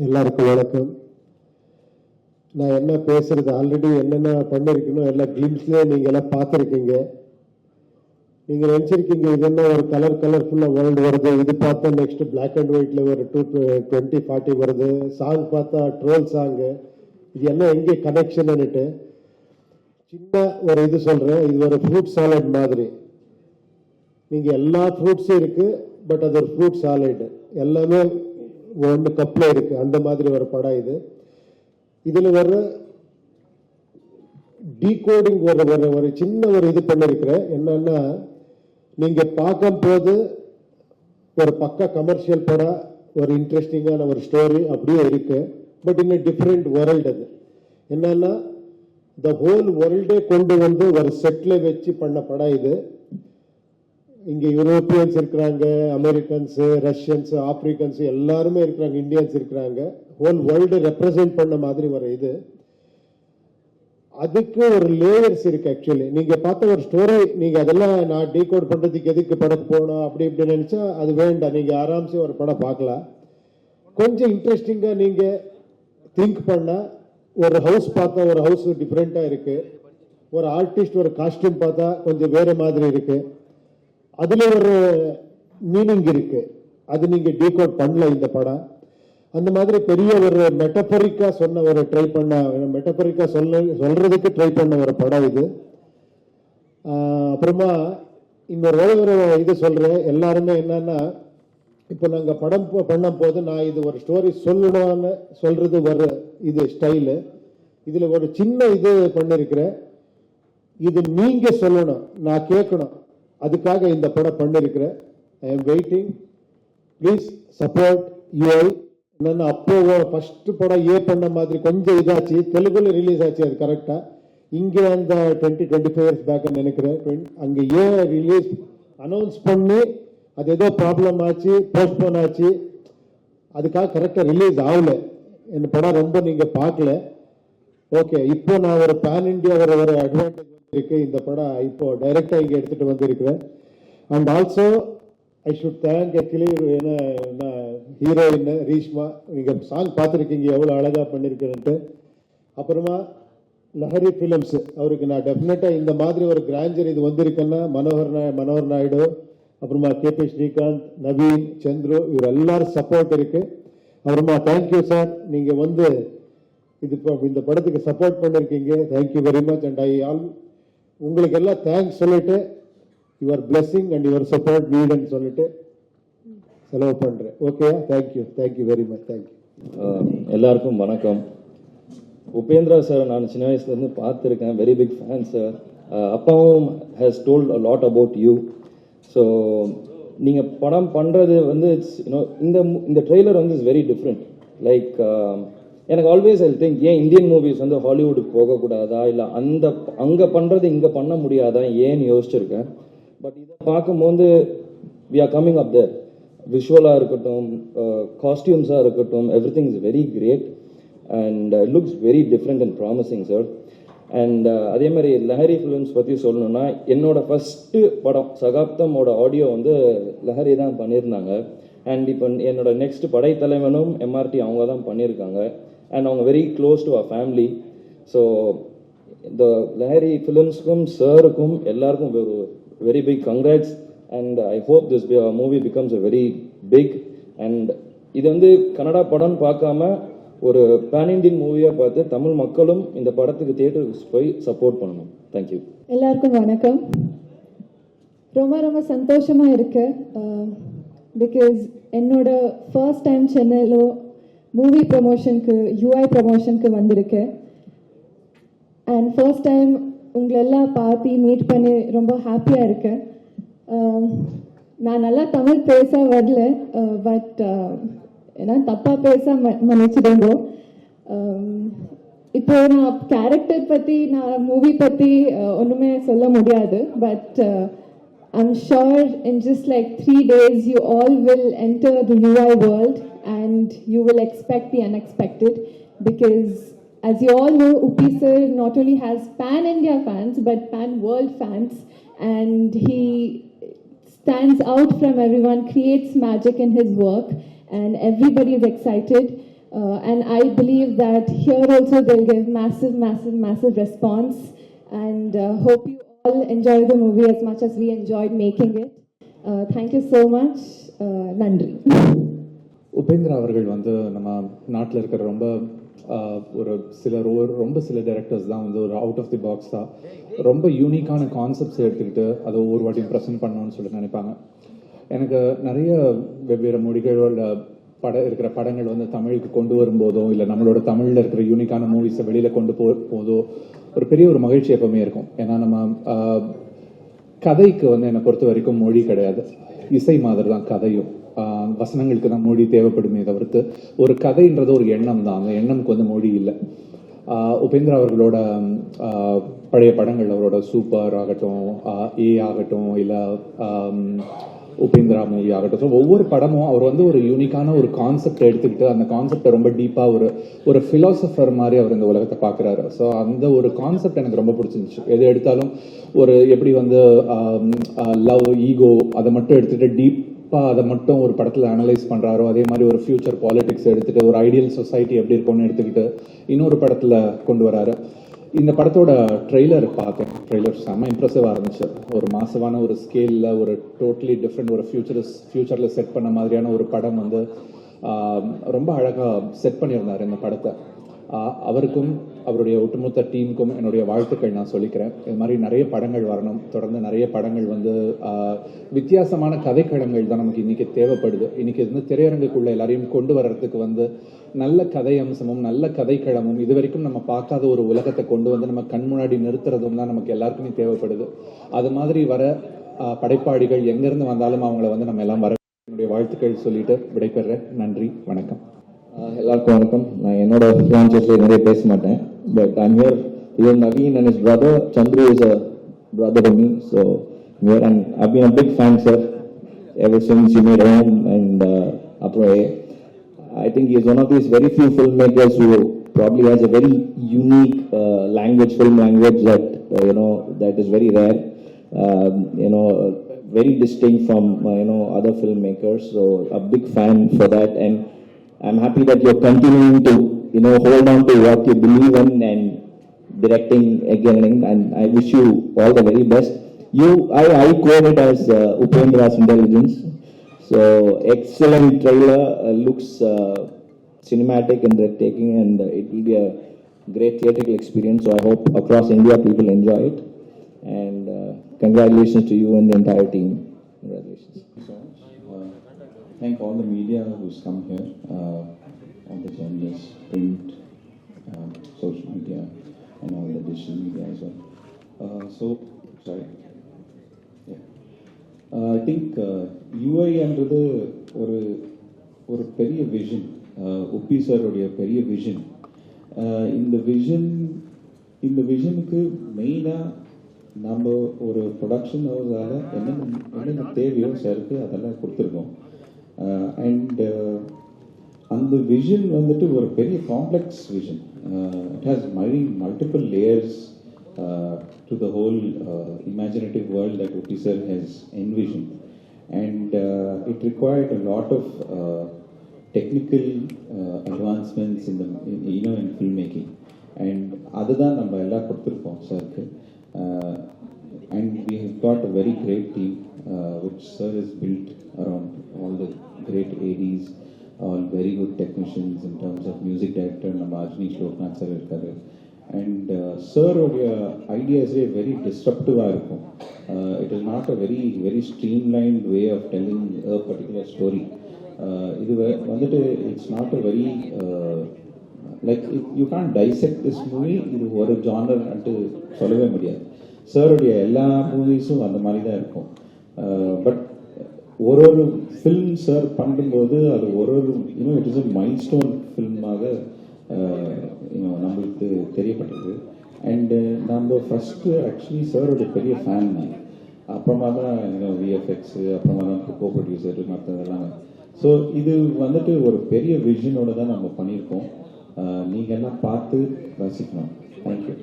எல்லாருக்கும் வணக்கம். நான் என்ன பேசுறது ஆல்ரெடி என்னென்ன பண்ணிருக்கணும் எல்லா கிளிம்ஸ்லேயே நீங்கள் எல்லாம் பார்த்துருக்கீங்க. நீங்கள் நினச்சிருக்கீங்க இது என்ன ஒரு கலர்ஃபுல்லாக வேர்ல்டு வருது, இது பார்த்தா நெக்ஸ்ட் பிளாக் அண்ட் ஒயிட்ல ஒரு 2040 வருது, சாங் பார்த்தா ட்ரோல் சாங்கு, இது என்ன எங்கே கனெக்ஷன்னுட்டு சின்ன ஒரு இது சொல்கிறேன். இது ஒரு ஃப்ரூட் சாலட் மாதிரி. நீங்கள் எல்லா ஃப்ரூட்ஸும் இருக்குது, பட் அது ஒரு ஃப்ரூட் சாலட், எல்லாமே ஒன்று கப்பில் இருக்குது. அந்த மாதிரி ஒரு படம் இது. இதில் வர டீகோடிங் ஒரு சின்ன ஒரு இது பண்ணிருக்கிறேன். என்னன்னா, நீங்கள் பார்க்கும் போது ஒரு பக்கா கமர்ஷியல் படம், ஒரு இன்ட்ரெஸ்டிங்கான ஒரு ஸ்டோரி அப்படியே இருக்கு. பட் இன்னும் டிஃப்ரெண்ட் வேர்ல்டு. அது என்னன்னா, த ஹோல் வேர்ல்டே கொண்டு வந்து ஒரு செட்டில் வச்சு பண்ண படம் இது. இங்கே யூரோப்பியன்ஸ் இருக்கிறாங்க, அமெரிக்கன்ஸ், ரஷ்யன்ஸ், ஆப்பிரிக்கன்ஸ் எல்லாருமே இருக்கிறாங்க, இந்தியன்ஸ் இருக்கிறாங்க. ஹோல் வேர்ல்டு ரெப்ரசென்ட் பண்ண மாதிரி வர இது. அதுக்கு ஒரு லேயர்ஸ் இருக்கு. ஆக்சுவலி நீங்க பார்த்த ஒரு ஸ்டோரி, நீங்க அதெல்லாம் நான் டீகோட் பண்றதுக்கு எதுக்கு படம் போகணும் அப்படி இப்படி நினைச்சா அது வேண்டாம். நீங்க ஆராம்சே ஒரு படம் பார்க்கலாம். கொஞ்சம் இன்ட்ரெஸ்டிங்கா நீங்க திங்க் பண்ணா, ஒரு ஹவுஸ் பார்த்தா ஒரு ஹவுஸ் டிஃப்ரெண்டா இருக்கு, ஒரு ஆர்டிஸ்ட் ஒரு காஸ்டியூம் பார்த்தா கொஞ்சம் வேற மாதிரி இருக்கு, அதுல ஒரு மீனிங் இருக்கு. அது நீங்க டீகோட் பண்ணல இந்த படம். அந்த மாதிரி பெரிய ஒரு மெட்டபரிக்கா சொன்ன ஒரு மெட்டபரிக்கா சொல்றதுக்கு ட்ரை பண்ண ஒரு படம் இது. அப்புறமா இன்னொரு ஒரு இது சொல்றேன். எல்லாருமே என்னன்னா, இப்போ நாங்க படம் பண்ணும் போது நான் இது ஒரு ஸ்டோரி சொல்லணும்னு சொல்றது ஒரு இது ஸ்டைலு. இதுல ஒரு சின்ன இது பண்ணிருக்கிறேன். இது நீங்க சொல்லணும், நான் கேட்கணும். அதுக்காக இந்த படம் பண்ணிருக்கிறேன். I am waiting. Please support UI. என்னன்னா, அப்போ ஃபர்ஸ்ட் படம் பண்ண மாதிரி கொஞ்சம் இதாச்சு, தெலுங்குல ரிலீஸ் ஆச்சு. அது கரெக்டா இங்க அந்த 20-25 இயர்ஸ் பேக் நினைக்கிறேன். அங்க ரிலீஸ் அனௌன்ஸ் பண்ணி அது ஏதோ ப்ராப்ளம் ஆச்சு, போஸ்ட்போன் ஆச்சு. அதுக்காக கரெக்டா ரிலீஸ் ஆகல. இந்த படம் ரொம்ப நீங்க பார்க்கல. ஓகே, இப்போ நான் ஒரு பேன் இண்டியா ஒரு அட்வான்டேஜ் இருக்கு. இந்த படம் இப்போ டைரக்டா இங்க எடுத்துட்டு வந்திருக்கிறேன். And also I should thank actually heroine Reeshma. நீங்க சாங் பார்த்துருக்கீங்க எவ்வளவு அழகா பண்ணிருக்கேன்ட்டு. அப்புறமா லஹரி பிலிம்ஸ், அவருக்கு நான் டெஃபினட்டா இந்த மாதிரி ஒரு கிராண்டர் இது வந்திருக்குன்னா மனோகர் நாயுடு, அப்புறமா கேபி ஸ்ரீகாந்த், நவீன், சந்துரு, இவர் எல்லாரும் சப்போர்ட் இருக்கு. அப்புறமா தேங்க்யூ சார், நீங்க வந்து இந்த படத்துக்கு சப்போர்ட் பண்ணிருக்கீங்க. Thank you very much. அண்ட் உங்களுக்கு எல்லாம் தேங்க்ஸ் சொல்லிட்டு your blessing and your support நீடுன்னு சொல்லிட்டு செலவு பண்றேன். Okay, thank you very much. Thank you. எல்லாருக்கும் வணக்கம். உபேந்திரா சார் நான் சின்ன வயசுலேருந்து பார்த்துருக்கேன். Very big fan sir. அப்பாவும் has told a lot about you. So நீங்கள் படம் பண்ணுறது வந்து இந்த ட்ரெய்லர் வந்து இஸ் வெரி டிஃப்ரெண்ட். லைக் எனக்கு ஆல்வேஸ் ஐ திங்க், ஏன் இந்தியன் மூவிஸ் வந்து ஹாலிவுட்டுக்கு போகக்கூடாதா, இல்லை அங்கே பண்ணுறது இங்கே பண்ண முடியாதா ஏன்னு யோசிச்சிருக்கேன். பட் இதை பார்க்கும்போது we are coming up there. விஷுவலாக இருக்கட்டும், காஸ்டியூம்ஸாக இருக்கட்டும், everything is very great and looks very different and promising sir. And அதே மாதிரி லஹரி ஃபிலிம்ஸ் பற்றி சொல்லணும்னா, என்னோட ஃபஸ்ட்டு படம் சகாப்தமோட ஆடியோ வந்து லஹரி தான் பண்ணியிருந்தாங்க. அண்ட் இப்போ என்னோட நெக்ஸ்ட் படைத்தலைவனும் எம்ஆர்டி அவங்க தான் பண்ணியிருக்காங்க. அண்ட் அவங்க very close to our family. So இந்த லஹரி ஃபிலிம்ஸ்க்கும் சாருக்கும் எல்லாருக்கும் very big congrats. And I hope this movie becomes a very big. And இது வந்து கன்னடா படம்னு பார்க்காம ஒரு பேன் இண்டியன் மூவியாக பார்த்து தமிழ் மக்களும் இந்த படத்துக்கு தியேட்டருக்கு போய் சப்போர்ட் பண்ணணும். தேங்க்யூ. எல்லாருக்கும் வணக்கம். ரொம்ப ரொம்ப சந்தோஷமா இருக்கு. பிகாஸ் என்னோட ஃபர்ஸ்ட் டைம் சென்னையில் மூவி ப்ரமோஷனுக்கு யூஐ ப்ரமோஷனுக்கு வந்திருக்கேன். அண்ட் ஃபர்ஸ்ட் டைம் உங்களெல்லாம் பார்த்து மீட் பண்ணி ரொம்ப ஹாப்பியாக இருக்கேன். நான் நல்லா தமிழ் பேச வரல, பட் ஏன்னா தப்பாக பேச மன்னிச்சிடுங்க. இப்போ நான் கேரக்டர் பற்றி, நான் மூவி பற்றி ஒன்றுமே சொல்ல முடியாது. But I'm sure in just like 3 days you all will enter the UI world and you will expect the unexpected, because as you all know, Upi sir not only has pan-India fans but pan-world fans, and he stands out from everyone, creates magic in his work, and everybody is excited. And I believe that here also they'll give massive response. And hope you all enjoy the movie as much as we enjoyed making it. Thank you so much. Nandri. Upendra அவர்கள் வந்து நம்ம நாட்டில் இருக்கிற ரொம்ப ரொம்ப சில directors தான் வந்து ஒரு அவுட் ஆஃப் தி பாக்ஸ் தான் ரொம்ப யூனிக்கான கான்செப்ட்ஸ் எடுத்துக்கிட்டு அதை ஒவ்வொரு வாட்டியும் ப்ரெசென்ட் பண்ணணும்னு சொல்லி நினைப்பாங்க. எனக்கு நிறைய வெவ்வேறு மொழிகளோட இருக்கிற படங்கள் வந்து தமிழுக்கு கொண்டு வரும்போதோ இல்லை நம்மளோட தமிழில் இருக்கிற யூனிக்கான மூவிஸை வெளியில் கொண்டு போதோ ஒரு பெரிய ஒரு மகிழ்ச்சி எப்பவுமே இருக்கும். ஏன்னா நம்ம கதைக்கு வந்து என்னை பொறுத்த வரைக்கும் மொழி கிடையாது, இசை மாதிரி தான் கதையும். வசனங்களுக்கு தான் மொழி தேவைப்படுமே தவிர்த்து ஒரு கதைன்றது ஒரு எண்ணம் தான், அந்த எண்ணம்க்கு வந்து மொழி இல்லை. உபேந்திரா அவர்களோட பழைய படங்கள், அவரோட சூப்பர் ஆகட்டும், ஏ ஆகட்டும், இல்லை உபேந்திரா மூவி ஆகட்டும், ஸோ ஒவ்வொரு படமும் அவர் வந்து ஒரு யூனிக்கான ஒரு கான்செப்ட் எடுத்துக்கிட்டு அந்த கான்செப்டை ரொம்ப டீப்பாக ஒரு ஃபிலாசபர் மாதிரி அவர் இந்த உலகத்தை பார்க்குறாரு. ஸோ அந்த ஒரு கான்செப்ட் எனக்கு ரொம்ப பிடிச்சிருந்துச்சு. எது எடுத்தாலும் ஒரு எப்படி வந்து லவ், ஈகோ அதை மட்டும் எடுத்துகிட்டு டீப்பாக அதை மட்டும் ஒரு படத்தில் அனலைஸ் பண்ணுறாரோ, அதே மாதிரி ஒரு ஃபியூச்சர் பாலிடிக்ஸ் எடுத்துகிட்டு ஒரு ஐடியல் சொசைட்டி எப்படி இருக்கும்னு எடுத்துக்கிட்டு இன்னொரு படத்தில் கொண்டு வராரு. இந்த படத்தோட ட்ரெய்லர் பார்த்தேன். ட்ரெய்லர் செம்ம இம்ப்ரெசிவாக இருந்துச்சு. ஒரு மாசமான ஒரு ஸ்கேலில் ஒரு டோட்டலி டிஃப்ரெண்ட் ஒரு ஃபியூச்சரில் செட் பண்ண மாதிரியான ஒரு படம் வந்து ரொம்ப அழகாக செட் பண்ணியிருந்தார் இந்த படத்தை. அவருக்கும் அவருடைய ஒட்டுமொத்த டீமுக்கும் என்னுடைய வாழ்த்துக்கள் நான் சொல்லிக்கிறேன். இது மாதிரி நிறைய படங்கள் வரணும், தொடர்ந்து நிறைய படங்கள் வந்து வித்தியாசமான கதைக்களங்கள் தான் நமக்கு இன்றைக்கி தேவைப்படுது. இன்றைக்கி வந்து திரையரங்குக்குள்ளே எல்லாரையும் கொண்டு வர்றதுக்கு வந்து நல்ல கதை அம்சமும் நல்ல கதைக்களமும் இது வரைக்கும் நம்ம பார்க்காத ஒரு உலகத்தை கொண்டு வந்து நம்ம கண் முன்னாடி நிறுத்துறதும் தான் நமக்கு எல்லாருக்குமே தேவைப்படுது. அது மாதிரி வர படைப்பாளிகள் எங்கேருந்து வந்தாலும் அவங்கள வந்து நம்ம எல்லாம் வர என்னுடைய வாழ்த்துக்கள் சொல்லிட்டு விடைபெறேன். நன்றி, வணக்கம். எல்லாருக்கும் வணக்கம். நான் என்னோட ஃபிரான்ச்சைஸ்ல நிறைய பேச மாட்டேன். But I'm here with Naveen and his brother. Chandru is a brother to me, so I'm here and I've been a big fan, sir, ever since you made Home and Apro. I think he's one of these very few filmmakers who probably has a very unique film language that that is very rare. Very distinct from other filmmakers. So a big fan for that, and I'm happy that you're continuing to hold on to what you believe in and directing again, and I wish you all the very best. I quote it as Upendra's intelligence. So excellent trailer, looks cinematic and breathtaking, and it will be a great theatrical experience. So I hope across India people enjoy it, and congratulations to you and the entire team. Congratulations. Thank all the media who's come here, all the journalists, print, social media, and all the digital media as well. I think UI என்றது ஒரு பெரிய vision, உப்பி சாருடைய பெரிய vision. இந்த விஷனுக்கு மெயினாக நம்ம ஒரு ப்ரொடக்ஷன் ஹவுஸால் என்னென்ன தேவையோ சாருக்கு அதெல்லாம் கொடுத்துருக்கோம். அண்ட் அந்த விஷன் வந்துட்டு ஒரு பெரிய complex vision. It has multiple layers to the whole imaginative world that Upi sir has envisioned, and it required a lot of technical advancements in filmmaking, and adha namba ella koduthirkom sir ku, and we have got a very great team which sir has built around all the great ADs, all very good technicians in terms of music director நம்ம Ajaneesh Loknath sir இருக்காரு. And sir உடைய ஐடியாஸே very டிஸ்ட்ரப்டிவாக இருக்கும். It is not a very streamlined way of telling a particular story. இது வந்துட்டு it's not a very like you can dissect this movie. இது ஒரு ஜானர் அன்ட்டு சொல்லவே முடியாது. சாருடைய எல்லா மூவிஸும் அந்த மாதிரி தான் இருக்கும். பட் ஒரு ஃபில்ம் சார் பண்ணும்போது அது it is a milestone ஃபில்மாக நம்மளுக்கு தெரியப்பட்டது. அண்டு நம்ம ஃபஸ்ட்டு ஆக்சுவலி சாரோட பெரிய ஃபேன் தான். அப்புறமா தான் விஎஃப்எக்ஸு, அப்புறமா தான் கோ ப்ரொடியூசர், மற்றதெல்லாம். ஸோ இது வந்துட்டு ஒரு பெரிய விஷனோட தான் நம்ம பண்ணியிருக்கோம். நீங்கள் எல்லாம் பார்த்து ரசிக்கணும். தேங்க்யூ.